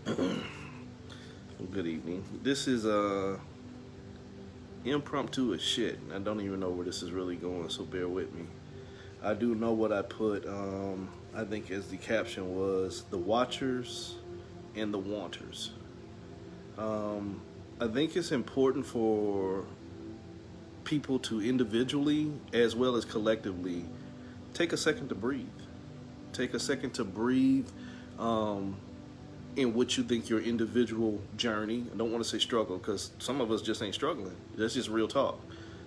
Good evening. This is impromptu as shit. I don't even know where this is really going, so bear with me. I do know what I put. I think as the caption was the watchers and the wanters. I think it's important for people to individually as well as collectively take a second to breathe. Take a second to breathe. In what you think your individual journey. I don't want to say struggle because some of us just ain't struggling. That's just real talk.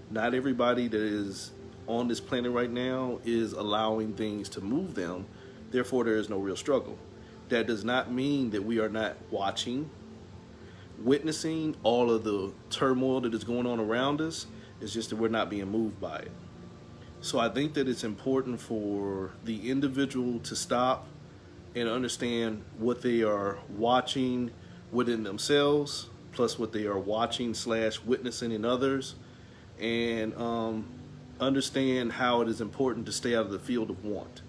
Not everybody that is on this planet right now is allowing things to move them. Therefore, there is no real struggle. That does not mean that we are not watching, witnessing all of the turmoil that is going on around us. It's just that we're not being moved by it. So I think that it's important for the individual to stop and understand what they are watching within themselves, plus what they are watching / witnessing in others, and understand how it is important to stay out of the field of want.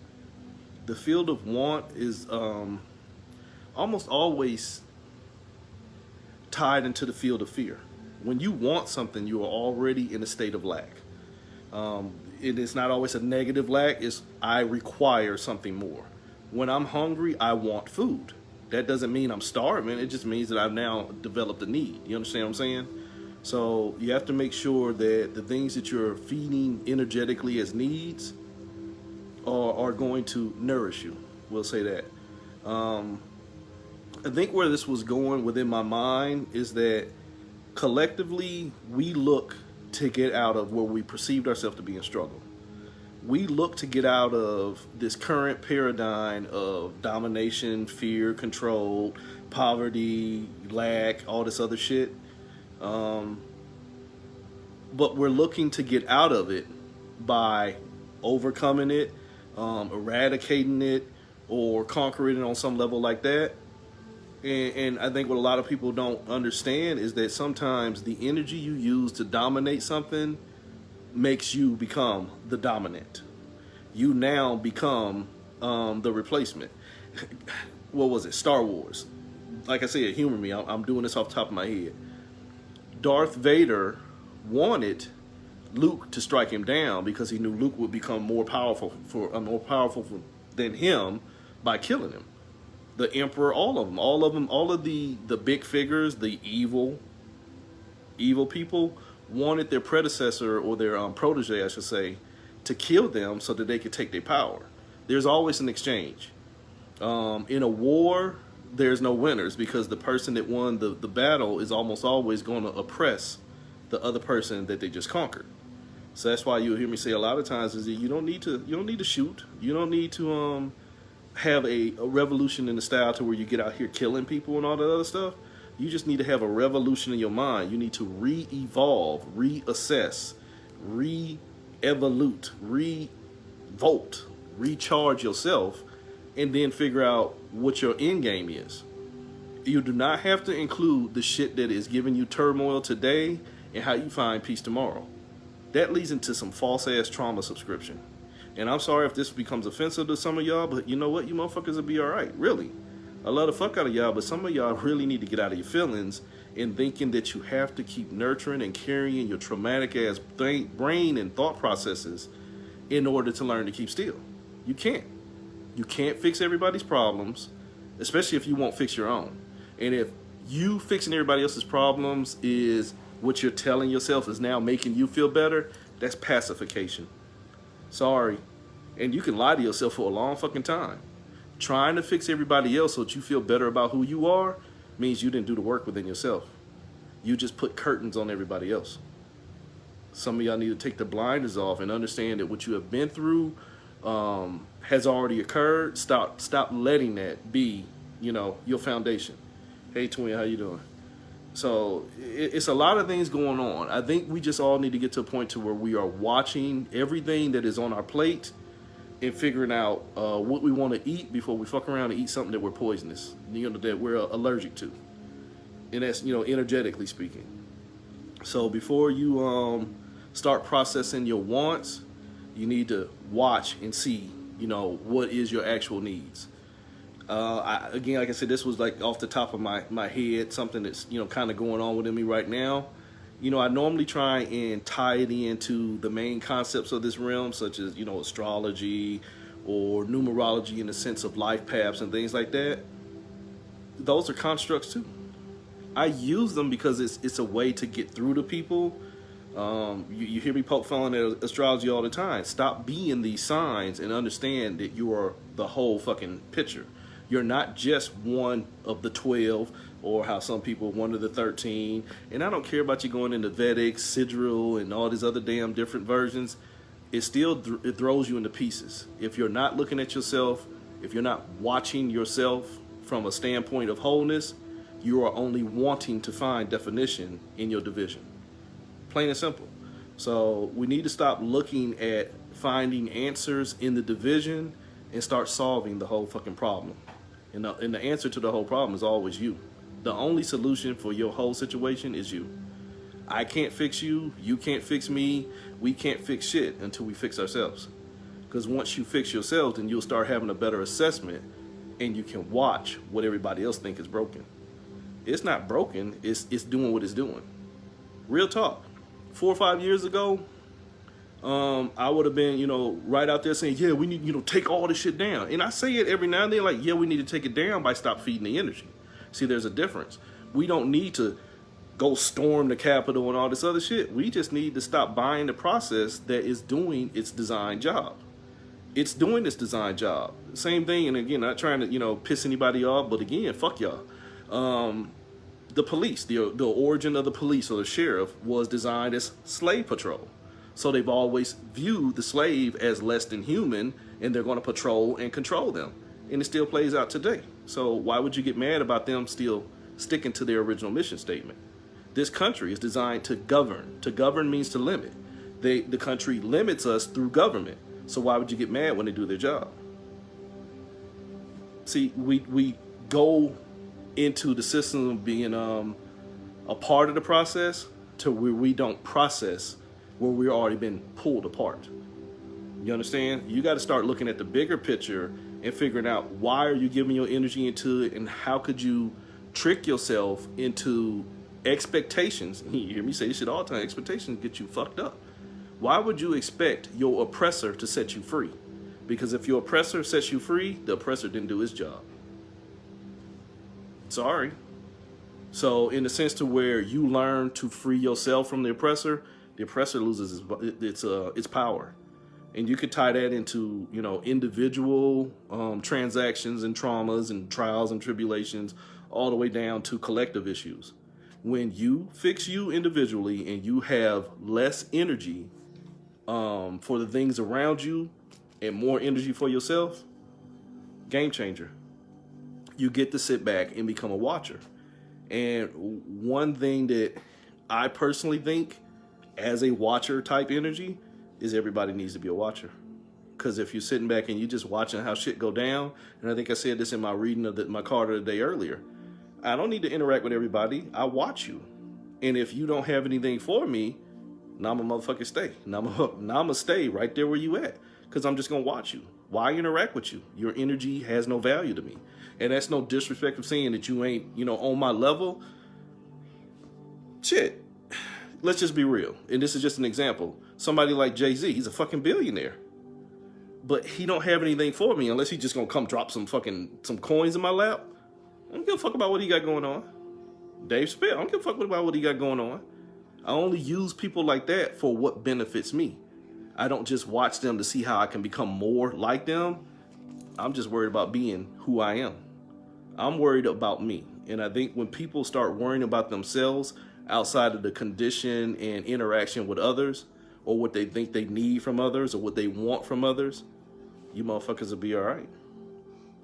The field of want is almost always tied into the field of fear. When you want something, you are already in a state of lack. It is not always a negative lack, it's I require something more. When I'm hungry, I want food. That doesn't mean I'm starving. It just means that I've now developed a need. You understand what I'm saying? So you have to make sure that the things that you're feeding energetically as needs are going to nourish you. We'll say that. I think where this was going within my mind is that collectively we look to get out of where we perceived ourselves to be in struggle. We look to get out of this current paradigm of domination, fear, control, poverty, lack, all this other shit. But we're looking to get out of it by overcoming it, eradicating it, or conquering it on some level like that. And I think what a lot of people don't understand is that sometimes the energy you use to dominate something makes you become the dominant. You now become the replacement. What was it? Star Wars. Like I said, humor me. I'm doing this off the top of my head. Darth Vader wanted Luke to strike him down because he knew Luke would become more powerful than him by killing him. The Emperor, all of them, all of the big figures, the evil people wanted their predecessor or their protege, I should say, to kill them so that they could take their power. There's always an exchange. In a war, there's no winners because the person that won the battle is almost always going to oppress the other person that they just conquered. So that's why you'll hear me say a lot of times is that you don't need to shoot. You don't need to have a revolution in the style to where you get out here killing people and all that other stuff. You just need to have a revolution in your mind. You need to re-evolve, reassess, re-evolute, revolt, recharge yourself, and then figure out what your end game is. You do not have to include the shit that is giving you turmoil today and how you find peace tomorrow. That leads into some false-ass trauma subscription. And I'm sorry if this becomes offensive to some of y'all, but you know what? You motherfuckers will be all right, really. I love the fuck out of y'all, but some of y'all really need to get out of your feelings and thinking that you have to keep nurturing and carrying your traumatic ass brain and thought processes in order to learn to keep still. You can't. You can't fix everybody's problems, especially if you won't fix your own. And if you fixing everybody else's problems is what you're telling yourself is now making you feel better, that's pacification. Sorry. And you can lie to yourself for a long fucking time. Trying to fix everybody else so that you feel better about who you are means you didn't do the work within yourself. You just put curtains on everybody else. Some of y'all need to take the blinders off and understand that what you have been through has already occurred. Stop letting that be, your foundation. Hey, twin, how you doing? So it's a lot of things going on. I think we just all need to get to a point to where we are watching everything that is on our plate and figuring out what we want to eat before we fuck around and eat something that we're poisonous, that we're allergic to. And that's, energetically speaking. So before you start processing your wants, you need to watch and see, what is your actual needs. Again, like I said, this was like off the top of my head, something that's, kind of going on within me right now. I normally try and tie it into the main concepts of this realm, such as, astrology or numerology in the sense of life paths and things like that. Those are constructs too. I use them because it's a way to get through to people. You hear me poke fun at astrology all the time. Stop being these signs and understand that you are the whole fucking picture. You're not just one of the 12, or how some people one of the 13. And I don't care about you going into Vedic, Sidereal, and all these other damn different versions. It still it throws you into pieces. If you're not looking at yourself, if you're not watching yourself from a standpoint of wholeness, you are only wanting to find definition in your division. Plain and simple. So we need to stop looking at finding answers in the division and start solving the whole fucking problem. And the answer to the whole problem is always you. The only solution for your whole situation is you. I can't fix you. You can't fix me. We can't fix shit until we fix ourselves. Because once you fix yourself, then you'll start having a better assessment and you can watch what everybody else think is broken. It's not broken. It's doing what it's doing. Real talk. 4 or 5 years ago, I would have been, right out there saying, yeah, we need, take all this shit down. And I say it every now and then, like, yeah, we need to take it down by stop feeding the energy. See, there's a difference. We don't need to go storm the Capitol and all this other shit. We just need to stop buying the process that is doing its design job. It's doing its design job. Same thing, and again, not trying to, piss anybody off, but again, fuck y'all. The police, the origin of the police or the sheriff was designed as slave patrol. So they've always viewed the slave as less than human, and they're going to patrol and control them. And it still plays out today. So why would you get mad about them still sticking to their original mission statement? This country is designed to govern. To govern means to limit. The country limits us through government. So why would you get mad when they do their job? See, we go into the system of being a part of the process to where we don't process where we've already been pulled apart. You understand? You got to start looking at the bigger picture and figuring out why are you giving your energy into it, and how could you trick yourself into expectations. You hear me say this shit all the time. Expectations get you fucked up. Why would you expect your oppressor to set you free? Because if your oppressor sets you free, the oppressor didn't do his job. Sorry. So in the sense to where you learn to free yourself from the oppressor loses its power. And you could tie that into, individual transactions and traumas and trials and tribulations, all the way down to collective issues. When you fix you individually and you have less energy for the things around you and more energy for yourself, game changer. You get to sit back and become a watcher. And one thing that I personally think as a watcher type energy is everybody needs to be a watcher. Because if you're sitting back and you're just watching how shit go down, and I think I said this in my reading of my card of the day earlier, I don't need to interact with everybody. I watch you. And if you don't have anything for me, now I'm a motherfucking stay. Now I'm going to stay right there where you at. Because I'm just going to watch you. Why interact with you? Your energy has no value to me. And that's no disrespect of saying that you ain't, on my level. Shit. Let's just be real. And this is just an example. Somebody like Jay-Z, he's a fucking billionaire. But he don't have anything for me unless he's just going to come drop some coins in my lap. I don't give a fuck about what he got going on. Dave Spit, I don't give a fuck about what he got going on. I only use people like that for what benefits me. I don't just watch them to see how I can become more like them. I'm just worried about being who I am. I'm worried about me. And I think when people start worrying about themselves outside of the condition and interaction with others, or what they think they need from others, or what they want from others, you motherfuckers will be all right.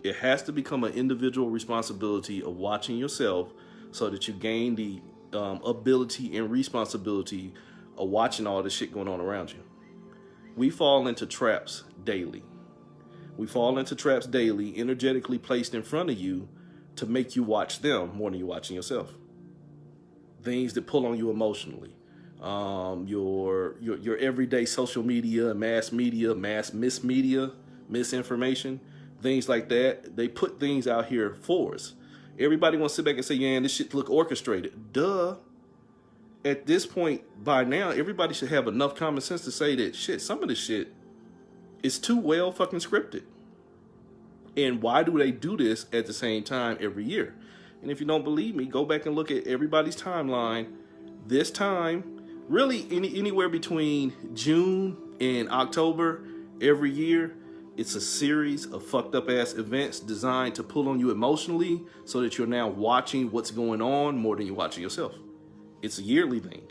It has to become an individual responsibility of watching yourself so that you gain the ability and responsibility of watching all the shit going on around you. We fall into traps daily. We fall into traps daily, energetically placed in front of you to make you watch them more than you're watching yourself. Things that pull on you emotionally. Your everyday social media, mass misinformation. things like that. They put things out here for us. Everybody wants to sit back and say, yeah, this shit look orchestrated. Duh. At this point, by now, everybody should have enough common sense to say that shit, some of this shit is too well fucking scripted. And why do they do this at the same time every year? And if you don't believe me, go back and look at everybody's timeline. This time, really anywhere between June and October every year, it's a series of fucked up ass events designed to pull on you emotionally so that you're now watching what's going on more than you're watching yourself. It's a yearly thing.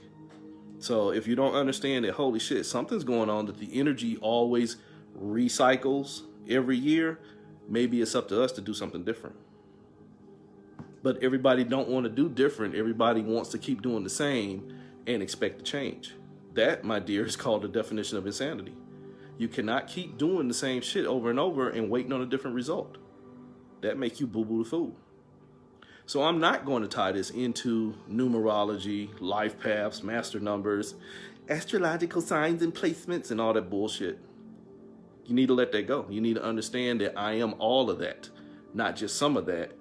So if you don't understand that, holy shit, something's going on, that the energy always recycles every year, maybe it's up to us to do something different. But everybody don't want to do different. Everybody wants to keep doing the same and expect to change. That, my dear, is called the definition of insanity. You cannot keep doing the same shit over and over and waiting on a different result. That makes you boo-boo the fool. So I'm not going to tie this into numerology, life paths, master numbers, astrological signs and placements, and all that bullshit. You need to let that go. You need to understand that I am all of that, not just some of that.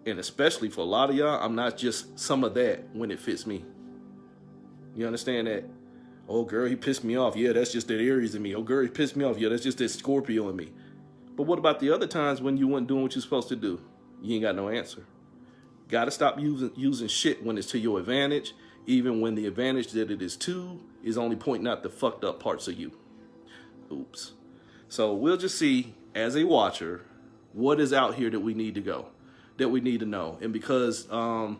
And especially for a lot of y'all, I'm not just some of that when it fits me. You understand that? Oh, girl, he pissed me off. Yeah, that's just that Aries in me. Oh, girl, he pissed me off. Yeah, that's just that Scorpio in me. But what about the other times when you weren't doing what you're supposed to do? You ain't got no answer. Got to stop using shit when it's to your advantage, even when the advantage that it is to is only pointing out the fucked up parts of you. Oops. So we'll just see, as a watcher, what is out here that we need to go, that we need to know. And because the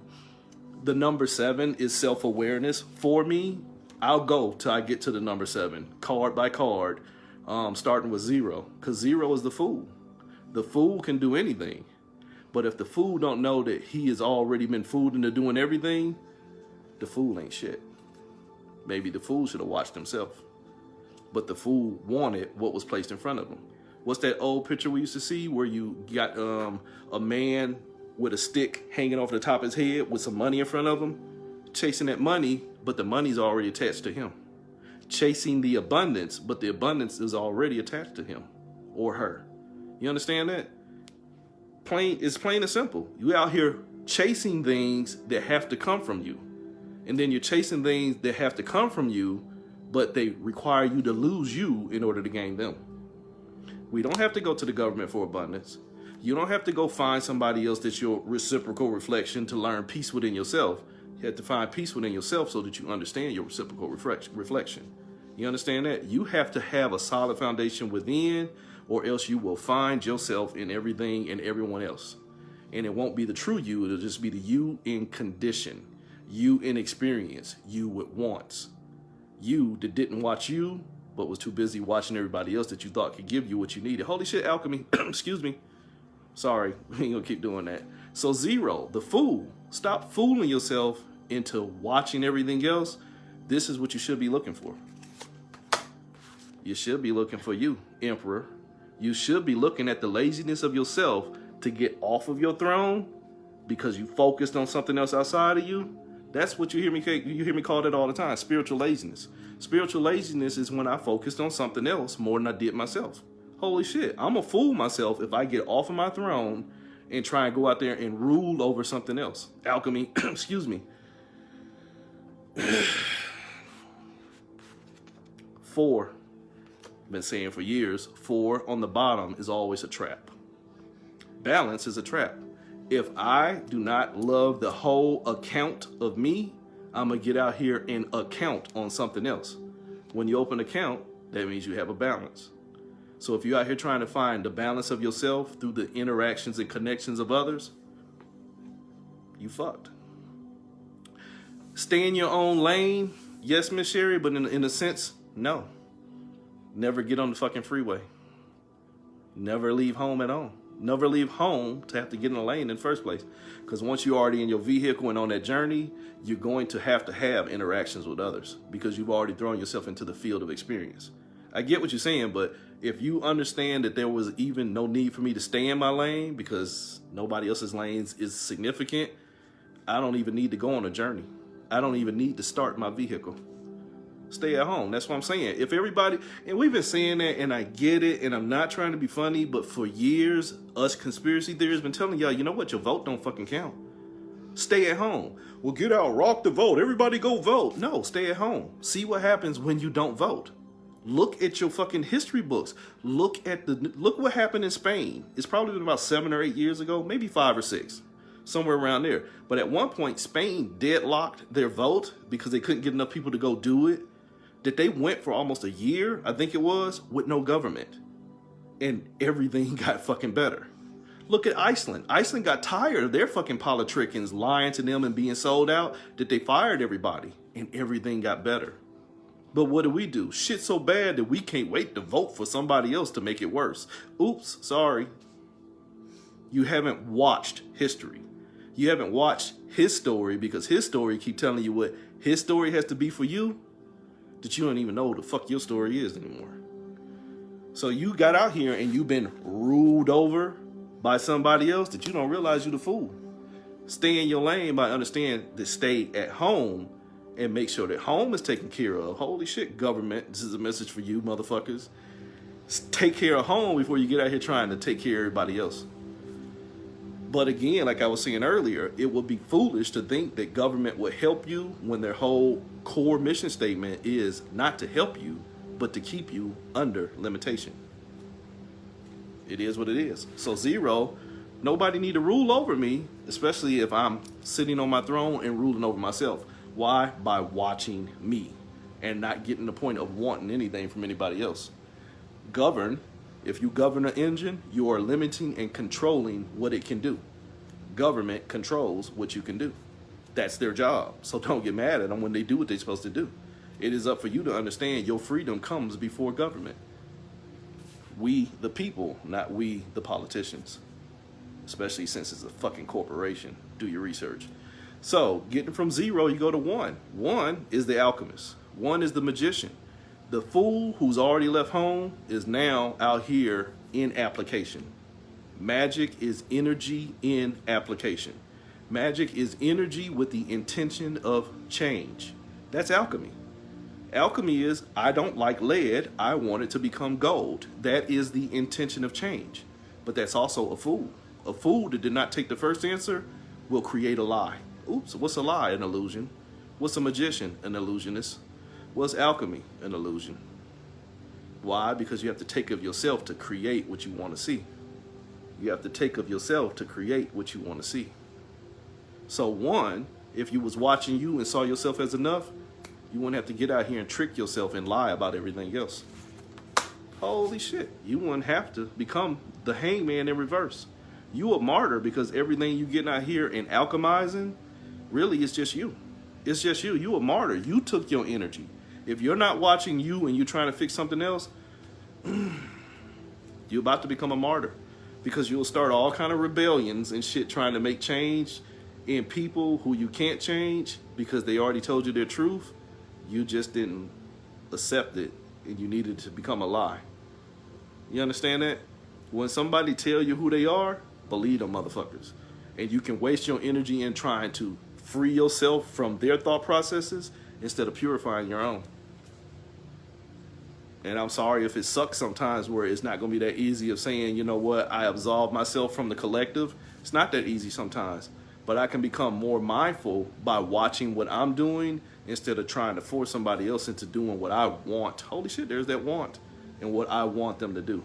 number 7 is self-awareness for me, I'll go till I get to the number 7, card by card, starting with 0, because 0 is the fool. The fool can do anything. But if the fool don't know that he has already been fooled into doing everything, the fool ain't shit. Maybe the fool should have watched himself. But the fool wanted what was placed in front of him. What's that old picture we used to see where you got a man with a stick hanging off the top of his head with some money in front of him, chasing that money, but the money's already attached to him. Chasing the abundance, but the abundance is already attached to him or her. You understand that? It's plain and simple. You out here chasing things that have to come from you. And then you're chasing things that have to come from you, but they require you to lose you in order to gain them. We don't have to go to the government for abundance. You don't have to go find somebody else that's your reciprocal reflection to learn peace within yourself. You have to find peace within yourself so that you understand your reciprocal reflection. You understand that? You have to have a solid foundation within, or else you will find yourself in everything and everyone else. And it won't be the true you, it'll just be the you in condition, you in experience, you with wants. You that didn't watch you, but was too busy watching everybody else that you thought could give you what you needed. Holy shit, alchemy, excuse me. Sorry, we ain't gonna keep doing that. So 0, the fool. Stop fooling yourself into watching everything else. This is what you should be looking for. You should be looking for you, Emperor. You should be looking at the laziness of yourself to get off of your throne because you focused on something else outside of you. That's what you hear me call that all the time, spiritual laziness. Spiritual laziness is when I focused on something else more than I did myself. Holy shit, I'm gonna fool myself if I get off of my throne and try and go out there and rule over something else. Alchemy, excuse me. 4, been saying for years, 4 on the bottom is always a trap. Balance is a trap. If I do not love the whole account of me, I'm going to get out here and account on something else. When you open an account, that means you have a balance. So if you're out here trying to find the balance of yourself through the interactions and connections of others, you fucked. Stay in your own lane, yes, Miss Sherry, but in a sense, no. Never get on the fucking freeway. Never leave home at all. Never leave home to have to get in a lane in the first place. Because once you're already in your vehicle and on that journey, you're going to have interactions with others because you've already thrown yourself into the field of experience. I get what you're saying, but if you understand that there was even no need for me to stay in my lane because nobody else's lanes is significant, I don't even need to go on a journey. I don't even need to start my vehicle. Stay at home. That's what I'm saying. If everybody, and we've been saying that, and I get it, and I'm not trying to be funny, but for years, us conspiracy theorists been telling y'all, you know what, your vote don't fucking count. Stay at home. Well, get out, rock the vote. Everybody go vote. No, stay at home. See what happens when you don't vote. Look at your fucking history books. Look what happened in Spain. It's probably been about 7 or 8 years ago, maybe 5 or 6, somewhere around there. But at one point, Spain deadlocked their vote because they couldn't get enough people to go do it. That they went for almost a year, I think it was, with no government. And everything got fucking better. Look at Iceland. Iceland got tired of their fucking politricians lying to them and being sold out that they fired everybody. And everything got better. But what do? Shit's so bad that we can't wait to vote for somebody else to make it worse. Oops, sorry. You haven't watched history. You haven't watched his story because his story keep telling you what his story has to be for you, that you don't even know what the fuck your story is anymore. So you got out here and you've been ruled over by somebody else that you don't realize you the fool. Stay in your lane by understanding to stay at home and make sure that home is taken care of. Holy shit, government. This is a message for you, motherfuckers. Take care of home before you get out here trying to take care of everybody else. But again, like I was saying earlier, it would be foolish to think that government would help you when their whole core mission statement is not to help you, but to keep you under limitation. It is what it is. So zero, nobody need to rule over me, especially if I'm sitting on my throne and ruling over myself. Why? By watching me and not getting the point of wanting anything from anybody else. Govern. If you govern an engine, you are limiting and controlling what it can do. Government controls what you can do. That's their job. So don't get mad at them when they do what they're supposed to do. It is up for you to understand your freedom comes before government. We, the people, not we, the politicians. Especially since it's a fucking corporation. Do your research. So, getting from zero, you go to one. One is the alchemist. One is the magician. The fool who's already left home is now out here in application. Magic is energy in application. Magic is energy with the intention of change. That's alchemy. Alchemy is, I don't like lead, I want it to become gold. That is the intention of change. But that's also a fool. A fool that did not take the first answer will create a lie. Oops, what's a lie? An illusion. What's a magician? An illusionist. What's alchemy? An illusion. Why? Because you have to take of yourself to create what you want to see. You have to take of yourself to create what you want to see. So one, if you was watching you and saw yourself as enough, you wouldn't have to get out here and trick yourself and lie about everything else. Holy shit. You wouldn't have to become the hangman in reverse. You a martyr because everything you getting out here and alchemizing, really it's just you. It's just you. You a martyr. You took your energy. If you're not watching you and you're trying to fix something else, you're about to become a martyr because you'll start all kind of rebellions and shit trying to make change in people who you can't change because they already told you their truth. You just didn't accept it and you needed to become a lie. You understand that? When somebody tell you who they are, believe them motherfuckers. And you can waste your energy in trying to free yourself from their thought processes instead of purifying your own. And I'm sorry if it sucks sometimes where it's not going to be that easy of saying, you know what, I absolve myself from the collective. It's not that easy sometimes. But I can become more mindful by watching what I'm doing instead of trying to force somebody else into doing what I want. Holy shit, there's that want and what I want them to do.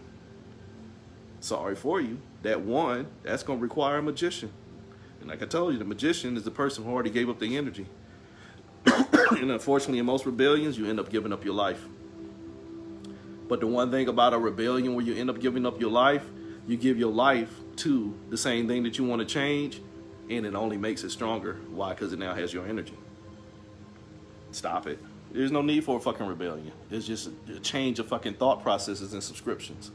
Sorry for you. That one, that's going to require a magician. And like I told you, the magician is the person who already gave up the energy. And unfortunately, in most rebellions, you end up giving up your life. But the one thing about a rebellion where you end up giving up your life, you give your life to the same thing that you want to change, and it only makes it stronger. Why? Because it now has your energy. Stop it. There's no need for a fucking rebellion. It's just a change of fucking thought processes and subscriptions.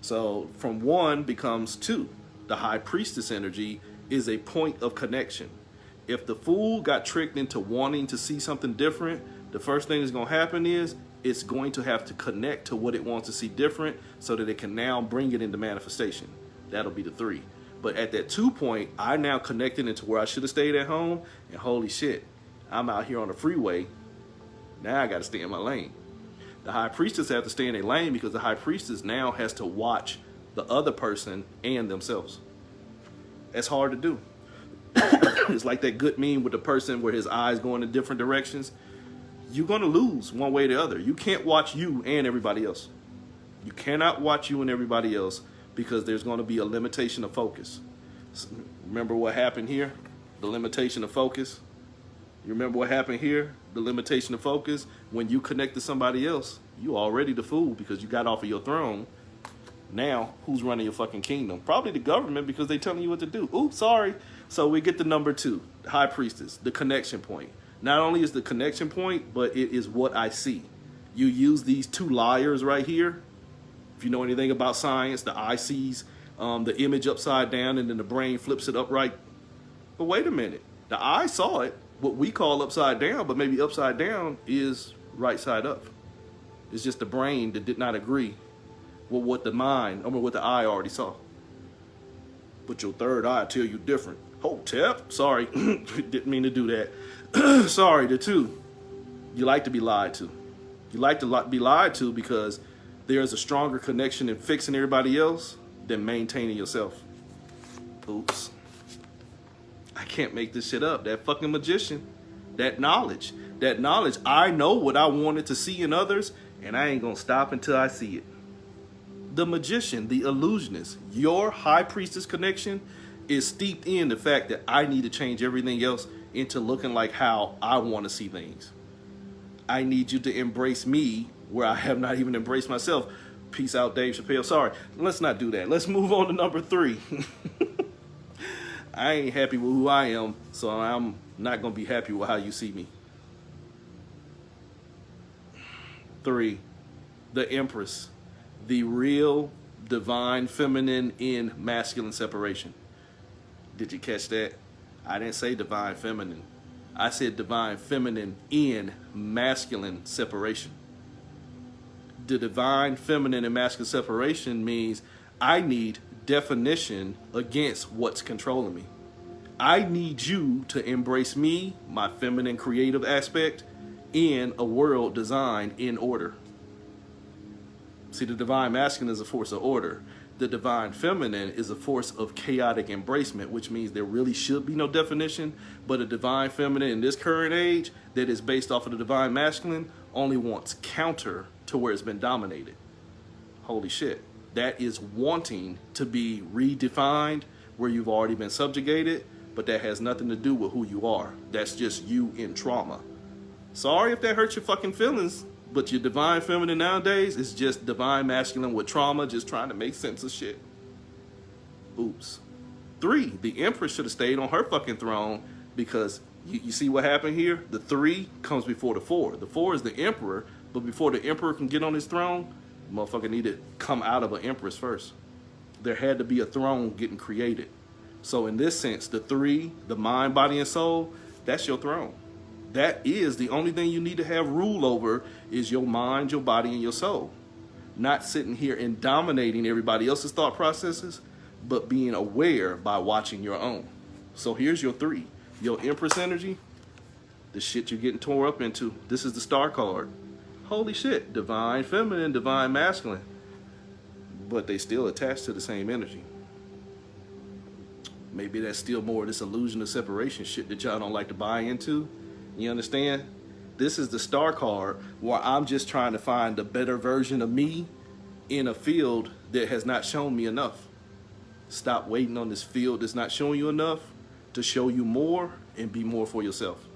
So from one becomes two. The high priestess energy is a point of connection. If the fool got tricked into wanting to see something different, the first thing that's going to happen is it's going to have to connect to what it wants to see different so that it can now bring it into manifestation. That'll be the 3. But at that 2 point, I now connected into where I should have stayed at home, and holy shit, I'm out here on the freeway Now I got to stay in my lane. The high priestess have to stay in their lane because the high priestess now has to watch the other person and themselves. That's hard to do. It's like that good meme with the person where his eyes going in different directions. You're going to lose one way or the other. You can't watch you and everybody else. You cannot watch you and everybody else because there's going to be a limitation of focus. Remember what happened here? The limitation of focus. You remember what happened here? The limitation of focus. When you connect to somebody else, you already the fool because you got off of your throne. Now, who's running your fucking kingdom? Probably the government because they telling you what to do. Oops, sorry. So we get to number 2, the high priestess, the connection point. Not only is the connection point, but it is what I see. You use these 2 layers right here. If you know anything about science, the eye sees the image upside down and then the brain flips it upright. But wait a minute. The eye saw it, what we call upside down, but maybe upside down is right side up. It's just the brain that did not agree with what the what the eye already saw. But your third eye tell you different. Hotep, sorry, didn't mean to do that. Sorry, the 2. You like to be lied to. You like to be lied to because there's a stronger connection in fixing everybody else than maintaining yourself. Oops. I can't make this shit up. That fucking magician, that knowledge, I know what I wanted to see in others, and I ain't gonna stop until I see it. The magician, the illusionist, your high priestess connection is steeped in the fact that I need to change everything else into looking like how I want to see things. I need you to embrace me where I have not even embraced myself. Peace out, Dave Chappelle. Sorry, let's not do that. Let's move on to number 3. I ain't happy with who I am, so I'm not going to be happy with how you see me. 3, the Empress, the real divine feminine in masculine separation. Did you catch that? I didn't say divine feminine. I said divine feminine in masculine separation. The divine feminine and masculine separation means I need definition against what's controlling me. I need you to embrace me, my feminine creative aspect, in a world designed in order. See, the divine masculine is a force of order. The divine feminine is a force of chaotic embracement, which means there really should be no definition, but a divine feminine in this current age that is based off of the divine masculine only wants counter to where it's been dominated. Holy shit. That is wanting to be redefined where you've already been subjugated, but that has nothing to do with who you are. That's just you in trauma. Sorry if that hurts your fucking feelings, but your divine feminine nowadays is just divine masculine with trauma, just trying to make sense of shit. Oops. 3, the Empress should have stayed on her fucking throne because you see what happened here? The 3 comes before the 4. The 4 is the Emperor, but before the Emperor can get on his throne, the motherfucker needed to come out of an Empress first. There had to be a throne getting created. So in this sense, the 3, the mind, body, and soul, that's your throne. That is the only thing you need to have rule over is your mind, your body, and your soul. Not sitting here and dominating everybody else's thought processes, but being aware by watching your own. So here's your 3. Your Empress energy, the shit you're getting tore up into. This is the star card. Holy shit, divine feminine, divine masculine. But they still attached to the same energy. Maybe that's still more of this illusion of separation shit that y'all don't like to buy into. You understand? This is the star card where I'm just trying to find a better version of me in a field that has not shown me enough. Stop waiting on this field that's not showing you enough to show you more and be more for yourself.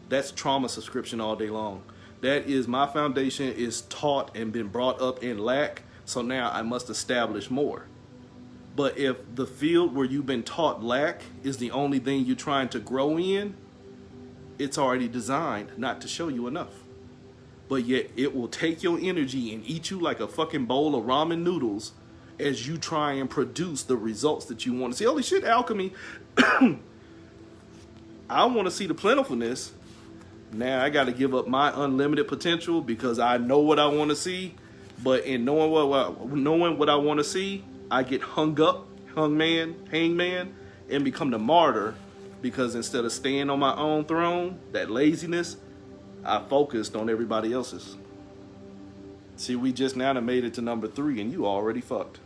That's trauma subscription all day long. That is my foundation is taught and been brought up in lack, so now I must establish more. But if the field where you've been taught lack is the only thing you're trying to grow in, it's already designed not to show you enough. But yet it will take your energy and eat you like a fucking bowl of ramen noodles as you try and produce the results that you want to see. Holy shit, alchemy. I want to see the plentifulness. Now I got to give up my unlimited potential because I know what I want to see. But in knowing what I want to see, I get hangman, and become the martyr. Because instead of staying on my own throne, that laziness, I focused on everybody else's. See, we just now done made it to number 3 and you already fucked.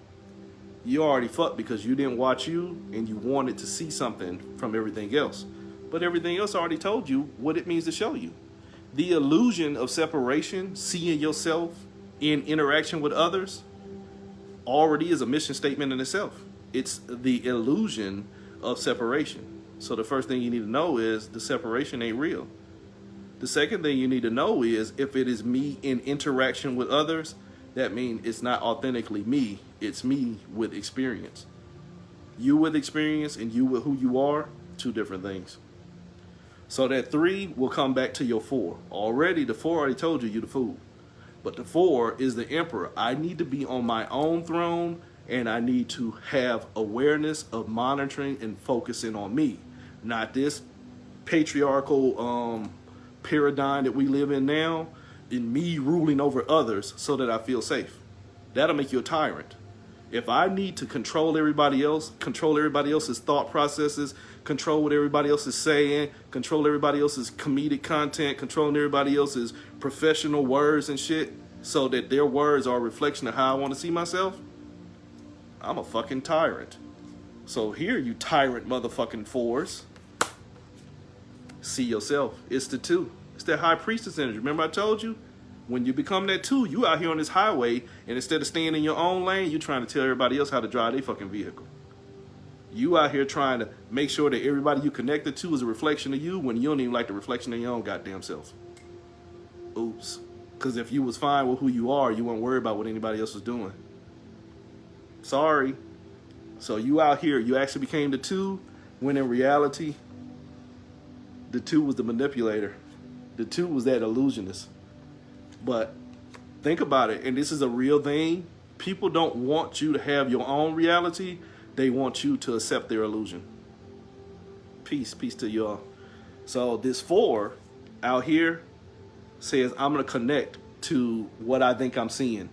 You already fucked because you didn't watch you and you wanted to see something from everything else. But everything else already told you what it means to show you. The illusion of separation, seeing yourself in interaction with others, already is a mission statement in itself. It's the illusion of separation. So the first thing you need to know is the separation ain't real. The second thing you need to know is if it is me in interaction with others, that means it's not authentically me, it's me with experience. You with experience and you with who you are, 2 different things. So that 3 will come back to your 4. Already, the 4 already told you the fool. But the 4 is the emperor. I need to be on my own throne and I need to have awareness of monitoring and focusing on me. Not this patriarchal paradigm that we live in now, in me ruling over others so that I feel safe. That'll make you a tyrant. If I need to control everybody else, control everybody else's thought processes, control what everybody else is saying, control everybody else's comedic content, controlling everybody else's professional words and shit, so that their words are a reflection of how I want to see myself, I'm a fucking tyrant. So here, you tyrant motherfucking 4s. See yourself. It's the 2. It's that high priestess energy. Remember I told you? When you become that 2, you out here on this highway, and instead of staying in your own lane, you're trying to tell everybody else how to drive their fucking vehicle. You out here trying to make sure that everybody you connected to is a reflection of you when you don't even like the reflection of your own goddamn self. Oops. Because if you was fine with who you are, you wouldn't worry about what anybody else is doing. Sorry. So you out here, you actually became the 2, when in reality, the 2 was the manipulator. The 2 was that illusionist. But think about it, and this is a real thing. People don't want you to have your own reality. They want you to accept their illusion. Peace to y'all. So this 4 out here says, I'm going to connect to what I think I'm seeing.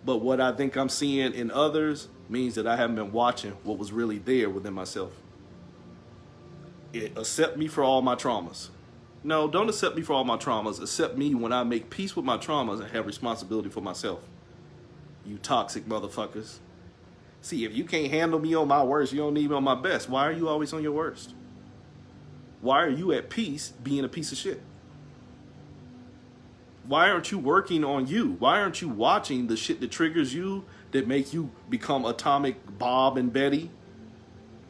But what I think I'm seeing in others means that I haven't been watching what was really there within myself. Accept me for all my traumas. No, don't accept me for all my traumas. Accept me when I make peace with my traumas and have responsibility for myself. You toxic motherfuckers. See, if you can't handle me on my worst, you don't need me on my best. Why are you always on your worst? Why are you at peace being a piece of shit? Why aren't you working on you? Why aren't you watching the shit that triggers you, that make you become atomic Bob and Betty?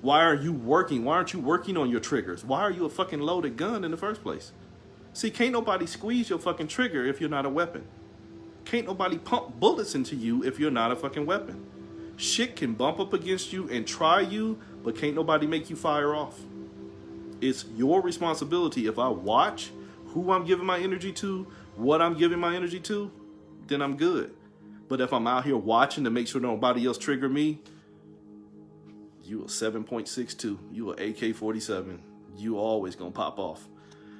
Why are you working? Why aren't you working on your triggers? Why are you a fucking loaded gun in the first place? See, can't nobody squeeze your fucking trigger if you're not a weapon. Can't nobody pump bullets into you if you're not a fucking weapon. Shit can bump up against you and try you, but can't nobody make you fire off. It's your responsibility. If I watch who I'm giving my energy to, what I'm giving my energy to, then I'm good. But if I'm out here watching to make sure nobody else trigger me, you a 7.62, you a AK-47, you always gonna pop off.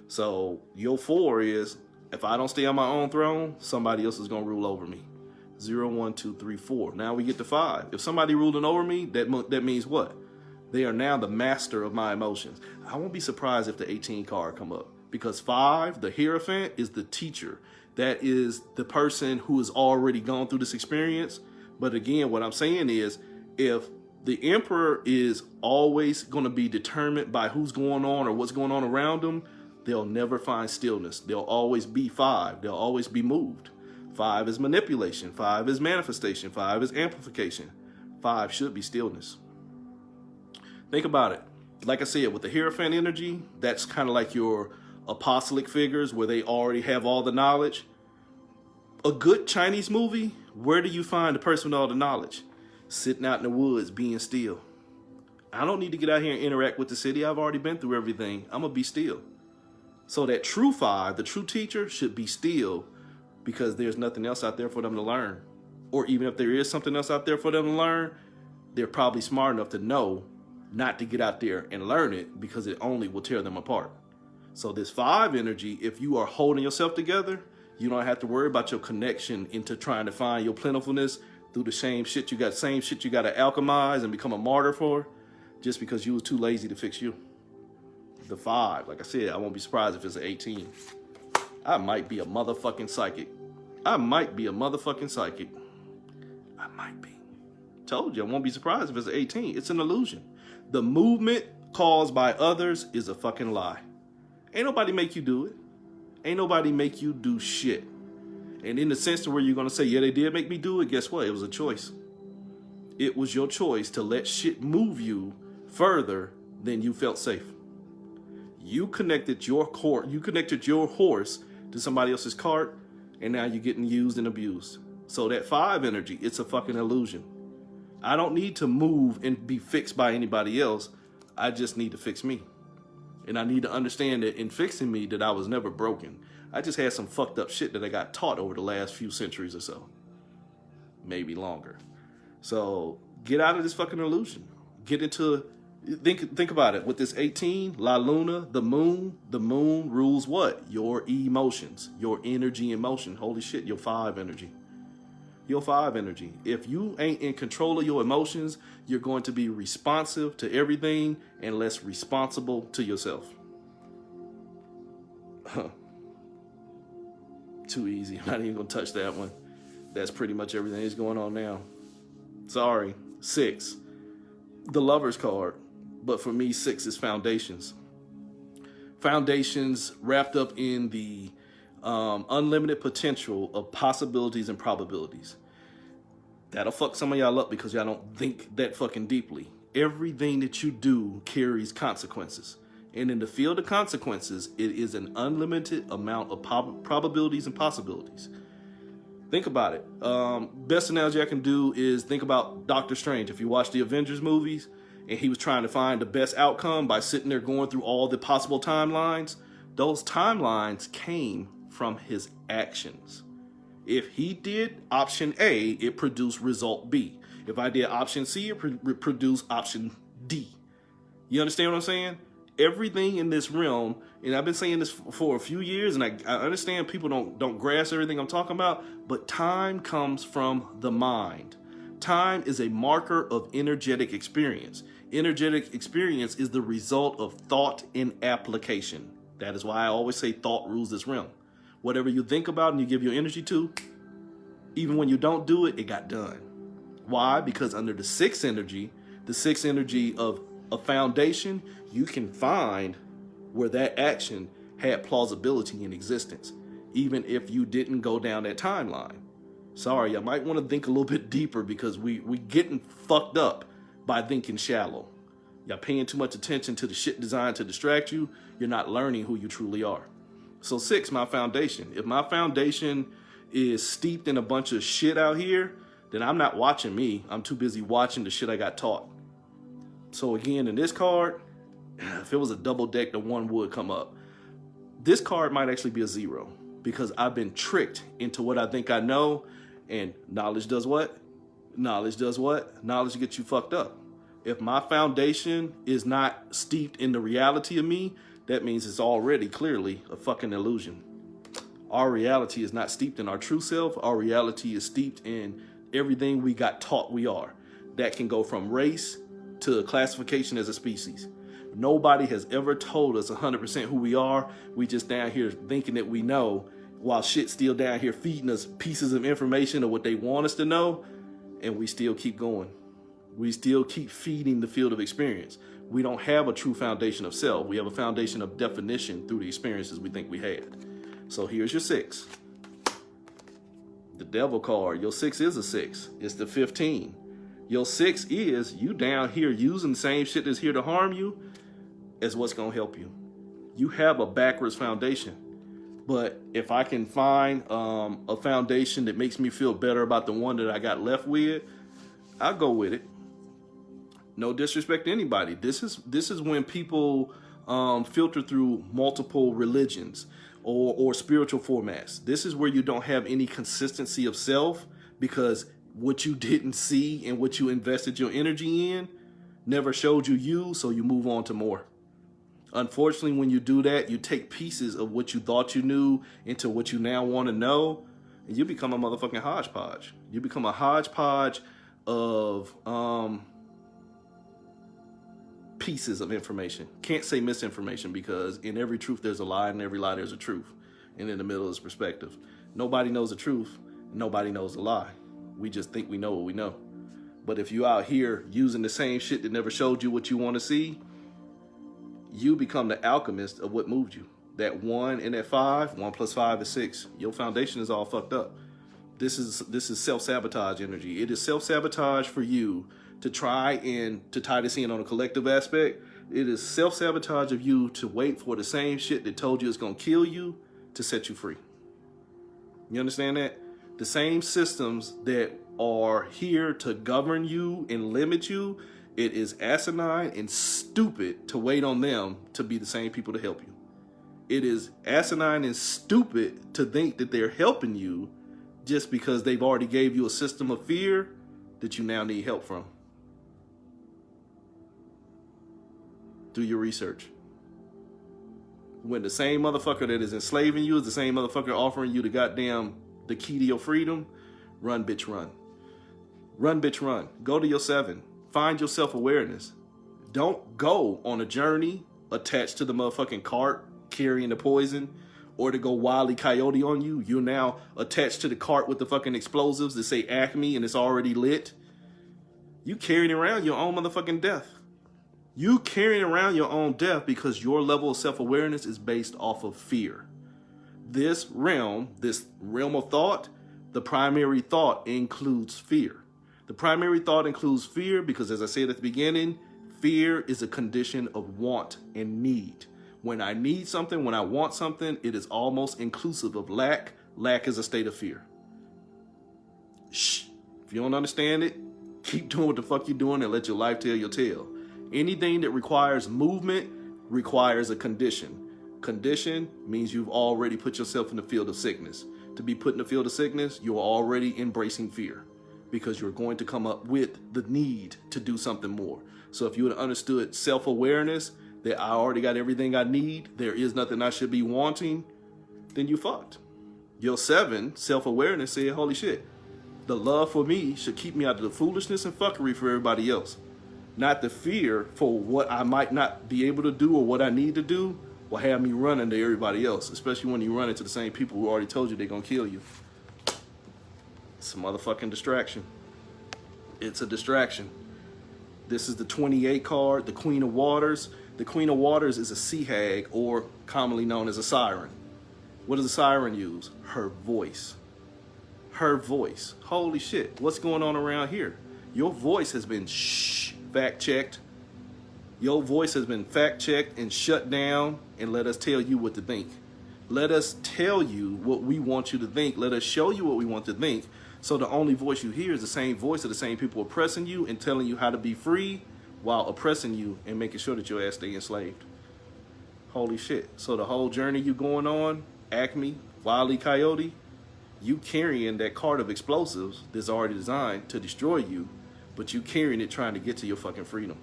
So your 4 is, if I don't stay on my own throne, somebody else is gonna rule over me. 0, 1, 2, 3, 4. Now we get to 5. If somebody ruling over me, that means what? They are now the master of my emotions. I won't be surprised if the 18 card come up, because 5, the Hierophant, is the teacher. That is the person who has already gone through this experience. But again, what I'm saying is, if the Emperor is always going to be determined by who's going on or what's going on around them, they'll never find stillness. They'll always be 5. They'll always be moved. 5 is manipulation. 5 is manifestation. 5 is amplification. 5 should be stillness. Think about it. Like I said, with the Hierophant energy, that's kind of like your apostolic figures where they already have all the knowledge. A good Chinese movie, where do you find the person with all the knowledge? Sitting out in the woods, being still. I don't need to get out here and interact with the city. I've already been through everything. I'm going to be still. So that true 5, the true teacher, should be still, because there's nothing else out there for them to learn. Or even if there is something else out there for them to learn, they're probably smart enough to know not to get out there and learn it, because it only will tear them apart. So this 5 energy, if you are holding yourself together, you don't have to worry about your connection into trying to find your plentifulness through the same shit you got to alchemize and become a martyr for, just because you was too lazy to fix you. The 5, like I said, I won't be surprised if it's an 18. I might be a motherfucking psychic. I might be a motherfucking psychic. I might be. Told you, I won't be surprised if it's 18. It's an illusion. The movement caused by others is a fucking lie. Ain't nobody make you do it. Ain't nobody make you do shit. And in the sense to where you're going to say, yeah, they did make me do it, guess what? It was a choice. It was your choice to let shit move you further than you felt safe. You connected your horse to somebody else's cart, and now you're getting used and abused. So that 5 energy, it's a fucking illusion. I don't need to move and be fixed by anybody else. I just need to fix me. And I need to understand that in fixing me, that I was never broken. I just had some fucked up shit that I got taught over the last few centuries or so. Maybe longer. So get out of this fucking illusion. Get into, think about it. With this 18, La Luna, the moon rules what? Your emotions, your energy and motion. Holy shit, your 5 energy. Your 5 energy. If you ain't in control of your emotions, you're going to be responsive to everything and less responsible to yourself. Too easy. I'm not even going to touch that one. That's pretty much everything that's going on now. Sorry. 6. The Lover's card. But for me, 6 is foundations. Foundations wrapped up in the unlimited potential of possibilities and probabilities. That'll fuck some of y'all up because y'all don't think that fucking deeply. Everything that you do carries consequences. And in the field of consequences, it is an unlimited amount of probabilities and possibilities. Think about it. Best analogy I can do is think about Doctor Strange. If you watch the Avengers movies and he was trying to find the best outcome by sitting there going through all the possible timelines, those timelines came from his actions. If he did option A, it produced result B. If I did option C, it produced option D. You understand what I'm saying? Everything in this realm, and I've been saying this for a few years, and I understand people don't grasp everything I'm talking about, but time comes from the mind. Time is a marker of energetic experience. Energetic experience is the result of thought and application. That is why I always say thought rules this realm. Whatever you think about and you give your energy to, even when you don't do it, it got done. Why? Because under the 6 energy of a foundation, you can find where that action had plausibility in existence, even if you didn't go down that timeline. Sorry, I might want to think a little bit deeper because we getting fucked up by thinking shallow. Y'all paying too much attention to the shit designed to distract you. You're not learning who you truly are. So 6, my foundation. If my foundation is steeped in a bunch of shit out here, then I'm not watching me. I'm too busy watching the shit I got taught. So again, in this card, if it was a double deck, the 1 would come up. This card might actually be a 0 because I've been tricked into what I think I know, and knowledge does what? Knowledge does what? Knowledge gets you fucked up. If my foundation is not steeped in the reality of me, that means it's already clearly a fucking illusion. Our reality is not steeped in our true self. Our reality is steeped in everything we got taught we are. That can go from race to classification as a species. Nobody has ever told us 100% who we are. We just down here thinking that we know, while shit's still down here feeding us pieces of information of what they want us to know, and we still keep going. We still keep feeding the field of experience. We don't have a true foundation of self. We have a foundation of definition through the experiences we think we had. So here's your 6. The Devil card. Your 6 is a 6. It's the 15. Your 6 is you down here using the same shit that's here to harm you as what's going to help you. You have a backwards foundation. But if I can find a foundation that makes me feel better about the one that I got left with, I'll go with it. No disrespect to anybody. This is when people filter through multiple religions or spiritual formats. This is where you don't have any consistency of self because what you didn't see and what you invested your energy in never showed you, so you move on to more. Unfortunately, when you do that, you take pieces of what you thought you knew into what you now want to know, and you become a motherfucking hodgepodge. You become a hodgepodge of pieces of information. Can't say misinformation because in every truth there's a lie, and in every lie there's a truth. and in the middle is perspective. Nobody knows the truth. Nobody knows the lie. We just think we know what we know. But if you out here using the same shit that never showed you what you want to see, you become the alchemist of what moved you. That 1 and that 5, 1 plus 5 is 6. Your foundation is all fucked up. This is self-sabotage energy. It is self-sabotage for you to try and to tie this in on a collective aspect. It is self-sabotage of you to wait for the same shit that told you it's going to kill you to set you free. You understand that? The same systems that are here to govern you and limit you, it is asinine and stupid to wait on them to be the same people to help you. It is asinine and stupid to think that they're helping you just because they've already gave you a system of fear that you now need help from. Do your research. When the same motherfucker that is enslaving you is the same motherfucker offering you the key to your freedom, run, bitch, run. Run, bitch, run. Go to your 7. Find your self-awareness. Don't go on a journey attached to the motherfucking cart carrying the poison, or to go Wile E. Coyote on you. You're now attached to the cart with the fucking explosives that say Acme and it's already lit. You carrying around your own motherfucking death. You carrying around your own death because your level of self-awareness is based off of fear. This realm of thought, the primary thought includes fear. The primary thought includes fear because, as I said at the beginning, fear is a condition of want and need. When I need something, when I want something, it is almost inclusive of lack. Lack is a state of fear. Shh. If you don't understand it, keep doing what the fuck you're doing and let your life tell your tale. Anything that requires movement requires a condition. Condition means you've already put yourself in the field of sickness. To be put in the field of sickness, you're already embracing fear because you're going to come up with the need to do something more. So if you would have understood self-awareness, that I already got everything I need, there is nothing I should be wanting, then you fucked. Your 7, self-awareness, said, holy shit, the love for me should keep me out of the foolishness and fuckery for everybody else. Not the fear for what I might not be able to do or what I need to do will have me running to everybody else, especially when you run into the same people who already told you they're going to kill you. It's a motherfucking distraction. It's a distraction. This is the 28 card, the Queen of Waters. The Queen of Waters is a sea hag, or commonly known as a siren. What does a siren use? Her voice. Her voice. Holy shit, what's going on around here? Your voice has been fact-checked. Your voice has been fact-checked and shut down, and let us tell you what to think. Let us tell you what we want you to think. Let us show you what we want to think. So the only voice you hear is the same voice of the same people oppressing you and telling you how to be free while oppressing you and making sure that your ass stay enslaved. Holy shit. So the whole journey you going on, Acme, Wile E. Coyote, you carrying that cart of explosives that's already designed to destroy you, but you carrying it trying to get to your fucking freedom.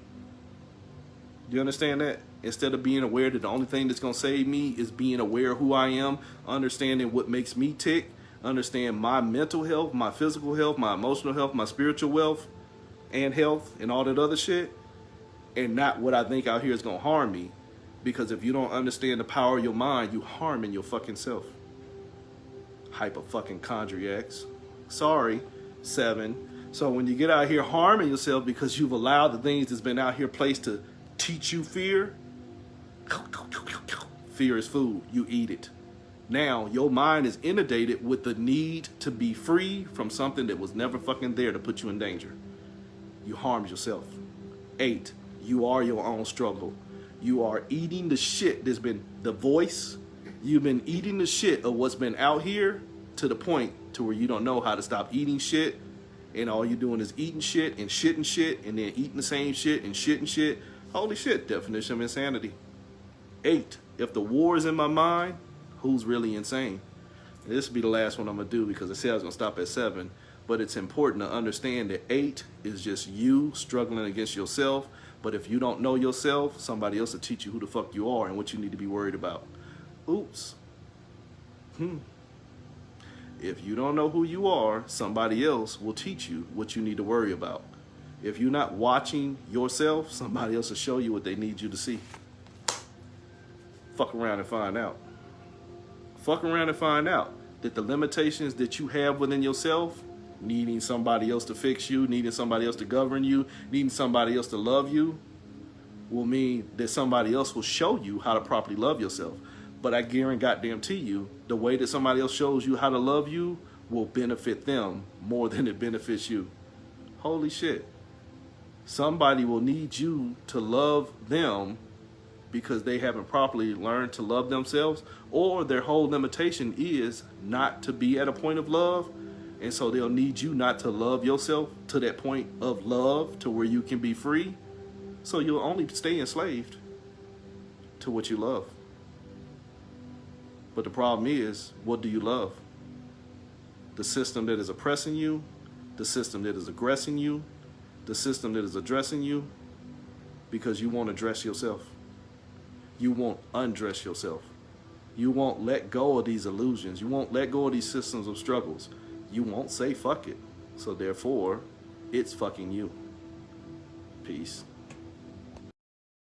Do you understand that? Instead of being aware that the only thing that's going to save me is being aware of who I am, understanding what makes me tick, understand my mental health, my physical health, my emotional health, my spiritual wealth and health and all that other shit, and not what I think out here is going to harm me. Because if you don't understand the power of your mind, you harming your fucking self. Hyper fucking chondriacs. Sorry, 7. So when you get out here harming yourself because you've allowed the things that's been out here placed to teach you fear, fear is food. You eat it. Now, your mind is inundated with the need to be free from something that was never fucking there to put you in danger. You harmed yourself. 8, you are your own struggle. You are eating the shit that's been the voice. You've been eating the shit of what's been out here to the point to where you don't know how to stop eating shit. And all you're doing is eating shit and shitting shit and then eating the same shit and shitting shit. Holy shit, definition of insanity. 8, if the war is in my mind, who's really insane? This will be the last one I'm going to do because I said I was going to stop at 7. But it's important to understand that 8 is just you struggling against yourself. But if you don't know yourself, somebody else will teach you who the fuck you are and what you need to be worried about. Oops. If you don't know who you are, somebody else will teach you what you need to worry about. If you're not watching yourself, somebody else will show you what they need you to see. Fuck around and find out. fuck around and find out that the limitations that you have within yourself, needing somebody else to fix you, needing somebody else to govern you, needing somebody else to love you, will mean that somebody else will show you how to properly love yourself. But I guarantee you, the way that somebody else shows you how to love you will benefit them more than it benefits you. Holy shit. Somebody will need you to love them because they haven't properly learned to love themselves, or their whole limitation is not to be at a point of love. And so they'll need you not to love yourself to that point of love to where you can be free. So you'll only stay enslaved to what you love. But the problem is, what do you love? The system that is oppressing you, the system that is aggressing you, the system that is addressing you, because you won't address yourself. You won't undress yourself. You won't let go of these illusions. You won't let go of these systems of struggles. You won't say fuck it. So therefore, it's fucking you. Peace.